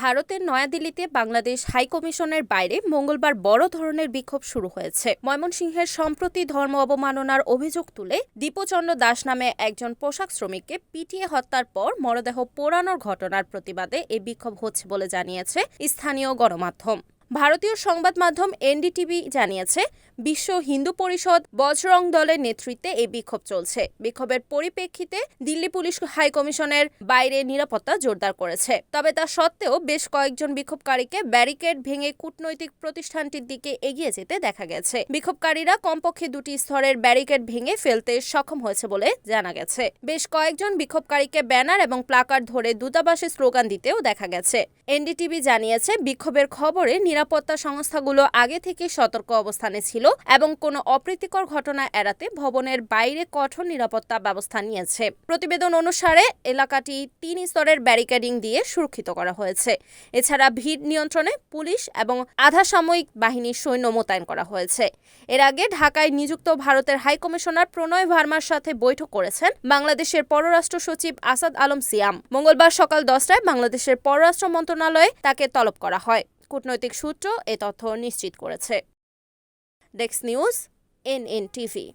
ভারতের নয়াদিল্লিতে বাংলাদেশ হাইকমিশনের বাইরে মঙ্গলবার বড় ধরনের বিক্ষোভ শুরু হয়েছে। ময়মনসিংহের সম্প্রতি ধর্ম অবমাননার অভিযোগ তুলে দীপচন্দ্র দাস নামে একজন পোশাক শ্রমিককে পিটিয়ে হত্যার পর মরদেহ পোড়ানোর ঘটনার প্রতিবাদে এই বিক্ষোভ হচ্ছে বলে জানিয়েছে স্থানীয় গণমাধ্যম। ভারতীয় সংবাদ মাধ্যম এনডিটিভি জানিয়েছে, বিশ্ব হিন্দু পরিষদ বজরং দলের নেতৃত্বে এই বিক্ষোভ চলছে। বিক্ষোভের পরিপ্রেক্ষিতে দিল্লি পুলিশ হাইকমিশনের বাইরে নিরাপত্তা জোরদার করেছে। তবে তা সত্ত্বেও বেশ কয়েকজন বিক্ষোভকারীকে ব্যারিকেড ভেঙে কূটনৈতিক প্রতিষ্ঠানটির দিকে এগিয়ে যেতে দেখা গেছে। বিক্ষোভকারীরা কমপক্ষে 2টি স্তরের ব্যারিকেড ভেঙে ফেলতে সক্ষম হয়েছে বলে জানা গেছে। বেশ কয়েকজন বিক্ষোভকারীকে ব্যানার এবং প্লাকার্ড ধরে দূতাবাসে স্লোগান দিতেও দেখা গেছে। এনডিটিভি জানিয়েছে, বিক্ষোভের খবরে নিরাপত্তা সংস্থাগুলো আগে থেকে সতর্ক অবস্থানে ছিল এবং কোনো অপ্রীতিকর ঘটনা এড়াতে ভবনের বাইরে কঠোর নিরাপত্তা ব্যবস্থা নিয়েছে। প্রতিবেদন অনুসারে এলাকাটি 3 স্তরের ব্যারিকেডিং দিয়ে সুরক্ষিত করা হয়েছে। এছাড়া ভিড় নিয়ন্ত্রণে পুলিশ এবং আধাসামরিক বাহিনীর সৈন্য মোতায়েন করা হয়েছে। এর আগে ঢাকায় নিযুক্ত ভারতের হাইকমিশনার প্রণয় ভার্মার সাথে বৈঠক করেছেন বাংলাদেশের পররাষ্ট্র সচিব আসাদ আলম সিয়াম। মঙ্গলবার সকাল 10টায় বাংলাদেশের পররাষ্ট্র মন্ত্রণালয়ে তাকে তলব করা হয়। কূটনৈতিক সূত্র এ তথ্য নিশ্চিত করেছে। Desk news, NNTV.